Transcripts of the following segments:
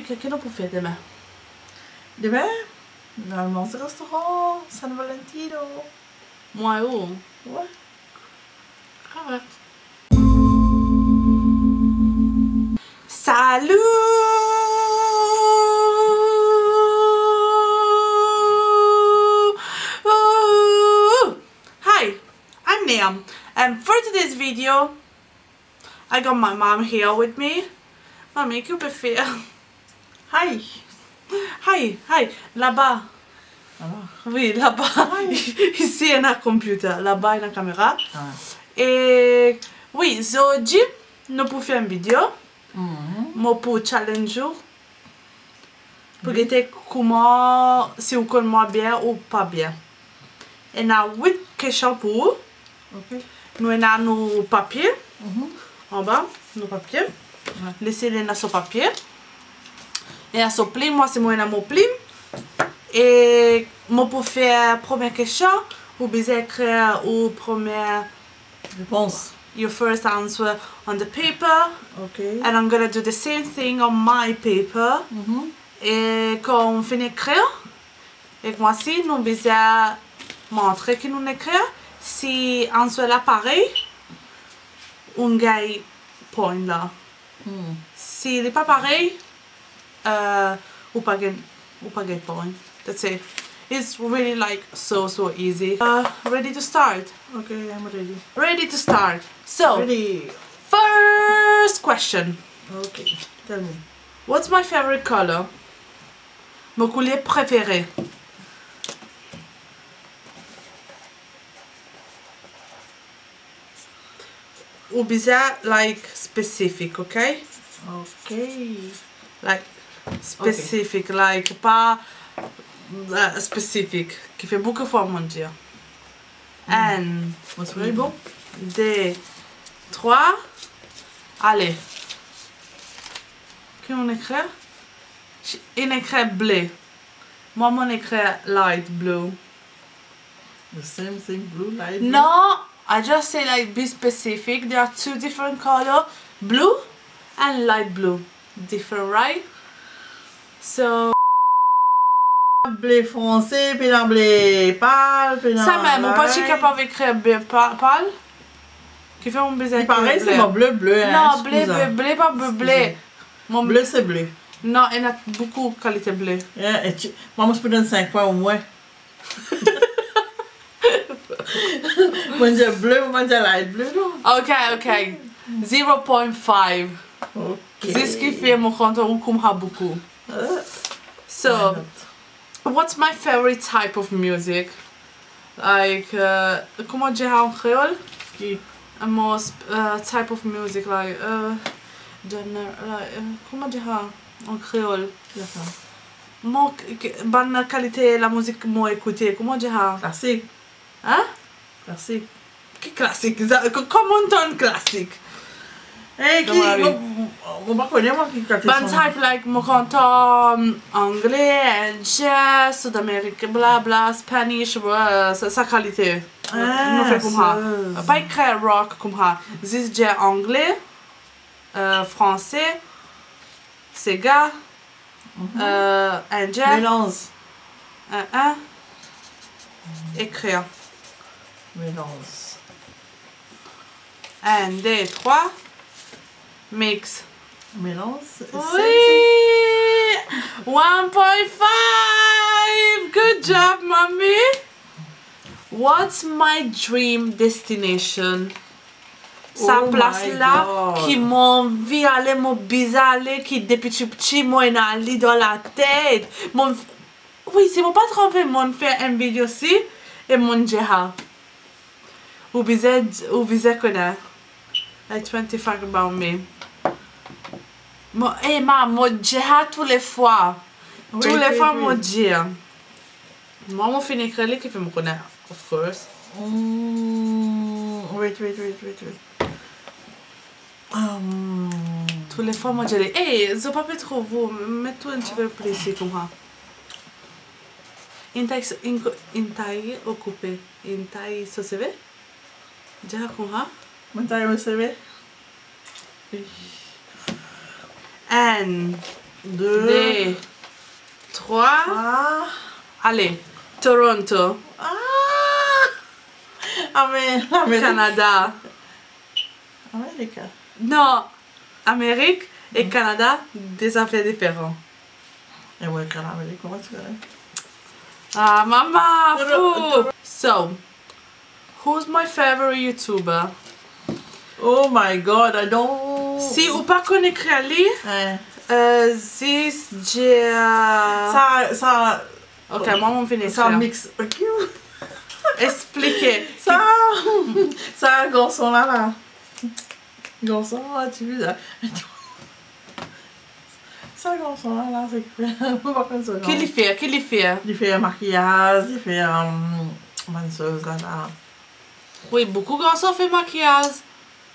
Qu'est-ce qu'on peut faire demain? Demain, normalement, c'est restaurant, San Valentino. Moi, où? Ouais. Correct. Salut! Hi, I'm Liam, and for today's video, I got my mom here with me. Mommy, que peut faire? Hi. Hi, hi, là-bas. Ah. Oui, là-bas. Ici, il y a un computer. Là-bas, il y a une caméra. Ah. Et oui, aujourd'hui, nous pouvons faire une vidéo. Moi, pour challenge. Pour voir comment, si vous connaissez moi bien ou pas bien. Et il y a 8 questions pour vous. Ok. Nous avons nos papiers. En bas, nos papiers. Ouais. Laissez-les dans ce papier. Et à ce pli, moi, c'est moi qui ai mon pli. Et moi, pour faire la première question, vous pouvez écrire la première Réponse. your first answer on the paper. Ok. And I'm gonna do the same thing on my paper. Et quand on finit d'écrire, et moi aussi, nous devons montrer que nous écrivons. Si on soit là pareil, on gagne point là. Si il n'est pas pareil, ou pas gagne point. That's it. It's really like so easy. Ready to start? Okay, I'm ready. Ready to start. So, Ready. first question. Okay, tell me. What's my favorite color? Mon couleur préféré. Ou bizarre, like specific, okay? Okay. Like specific, like pas specific. Qui fait beaucoup de fois mon dire. Un, What's really bon? 2, 3. Allez. Qu'est-ce qu'on écrit? Il écrit bleu. Moi, mon écrit light blue. The same thing, blue, light blue? No, I just say like be specific. There are 2 different colors, blue and light blue. Different, right? So, Bleu foncé, puis dans bleu pâle, puis dans ça même, on pas si light. capable d'écrire bleu pâle. Qui fait mon baiser. Pareil, c'est mon bleu, bleu. Non, bleu, pas bleu. Mon Bleu, c'est bleu. Non, il y a beaucoup de qualité bleu. Yeah, moi, je peux donner 5 points au moins. Moi, je dis bleu, moi, je dis light bleu. Ok. 0.5. Ok. C'est ce qui fait mon compte comme beaucoup. So, what's my favorite type of music? Like, comment dire en créole? Mon type of music, like, comment dire en créole? Mon bonne qualité la musique que moi écouter, comment dire? Classique. Hein? Classique. Que classique? Comment on donne classique? Hey, qui? On va connaître moi qui classique. Bon type like mon canton anglais, jazz, sud-américain, blabla, Spanish, sa qualité. Nous fait comme ça. Pas écrire rock comme ça. Juste dire anglais, français, Sega, un jazz. Mélange. Écrire. Mélange. 1, 2, 3. Mix. Mélange. Oui! 1.5! Good job, mommy! What's my dream destination? Sa place là qui m'envie aller, mon bizarre aller, qui depuis petit, moi, il a allé dans la tête. Oui, si je ne pas trompé, mon fait une vidéo aussi, et mon déjà. Vous visez connaître. Like 25 about me. Hey, moi, j'ai tous les fois. Tous les fois, moi, j'ai. Moi, je finis d'écrire qui fait me connaître, of course. Wait. Tous les fois, moi, j'ai dit, hey, je pas trop vous, mets-toi un petit peu plus ici, comme ça. Une taille occupée. Une taille, ça se fait? J'ai comme ça. Une taille, ça se fait? And 2, 3. 3. Allez, Toronto, Amérique. Canada. Amérique. Non, Amérique et Canada, des affaires différentes. Et ouais, Amérique, comment tu connais? Ah, maman, fou. So, who's my favorite YouTuber? Oh my god, I don't... Si ou pas connaît Ali, zis dia... Ça... Ok, moi, on finit Ça ça. mixe. Expliquez. Ça... Ça, garçon là. Garçon là, tu veux... Ça, garçon là, c'est... Qu'il y fait, qu'il y fait. Il fait maquillage, il fait... Masseuse là. Oui, beaucoup de garçons font maquillage.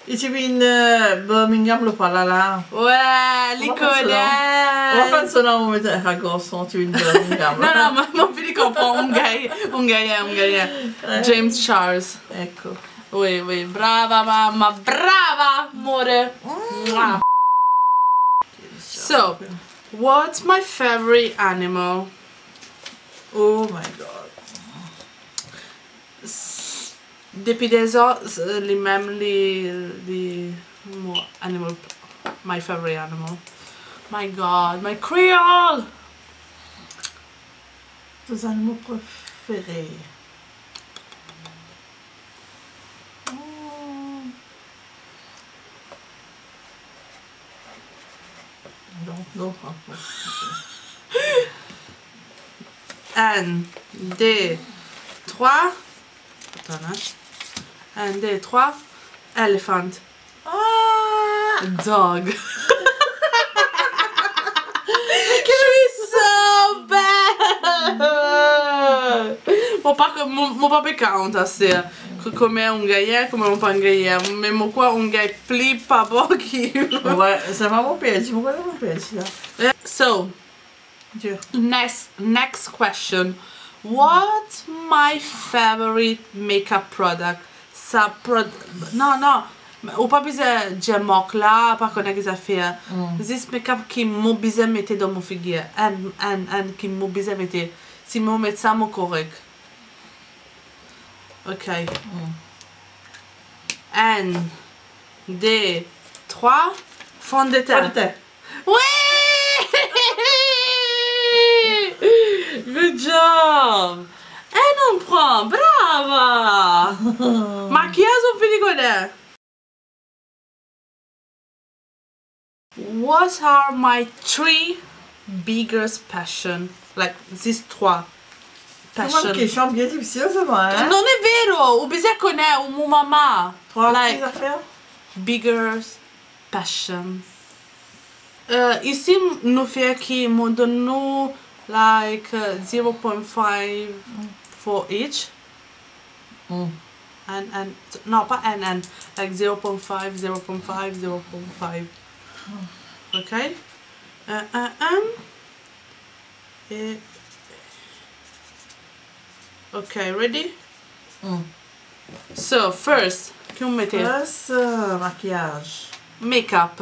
Et tu viens Birmingham, le pas là. Ouais, les On va connaît. faire ça là, on va mettre un garçon, tu viens Birmingham. Non, non, maman, Philippe comprend. On gagne. James Charles. Ecco. Oui, oui. Brava, mamma. Brava, amore. Mwah. So, what's my favorite animal? Oh my god. Depuis des ans, les mêmes les animal, my favorite animal. My God, my Creole. Tes animaux préférés. Non. 1, 2, 3. Attends, hein. 1, 2, 3. Elephant. Dog. She's so bad. Mon papa compte assez. Comme on gagne, comme on pas gagne. Mais pourquoi on gagne plus pas bon qui. Ouais, c'est vraiment père. Tu vois mon père là. So, next question. What's my favorite makeup product? Non. Ou pas besoin de dire mock là, pas connaître les affaires. C'est make-up qui m'a besoin de mettre dans mon figure. Et qui m'a besoin de mettre. Si je mets ça, c'est correct. Ok. 1, 2, 3. Fond de teint. Oui! Good job! Et non prend, brava! Maquillage ou finigonne? What are my 3 biggest passion? Like, these 3 passion. C'est une question bien difficile, c'est vrai, hein? Non è vero! Ou bisogna connaître, ou mon maman. 3 like, affaires? Biggest passions. Ici, nous faisons qui nous donne like 0.5 for each. And no, pas and like 0.5, 0.5, 0.5. Okay. Okay, ready? So first, que on mette? First, maquillage. Makeup.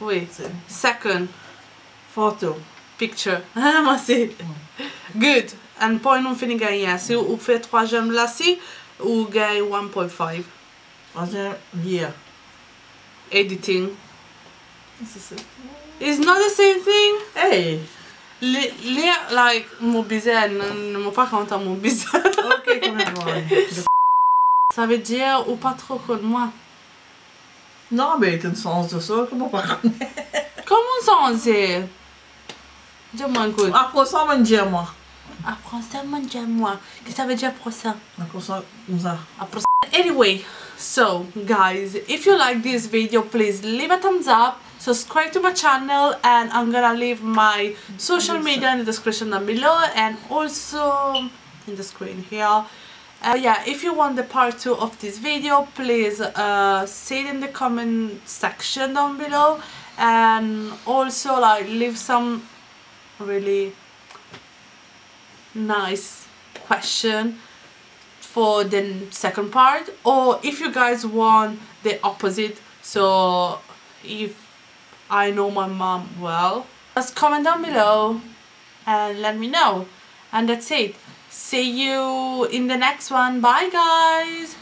Oui. Second, photo. Picture. Moi aussi. Good. And point on finit gagner. Si on fait 3 gemmes là, si, ou gagne 1.5. Troisième, lire. Editing. It's not the same thing. Hey. Lire, like, mon bizarre, non, pas quand mon bizarre. Ok, quand même. Ça veut dire, ou pas trop comme moi. Non, mais t'as une sens de ça, comment pas connaître? Comment ça on sait? Dis-moi un coup. Après ça, on va dire moi. Après ça, moi. Qu'est-ce que ça veut dire après ça? Après ça, on a. Après ça. Anyway, so guys, if you like this video, please leave a thumbs up, subscribe to my channel, and I'm gonna leave my social media in the description down below and also in the screen here. Yeah, if you want the part 2 of this video, please say it in the comment section down below, and also like leave some really nice question for the second part, or if you guys want the opposite, so if I know my mom well, Just comment down below and let me know. And that's it. See you in the next one. Bye guys.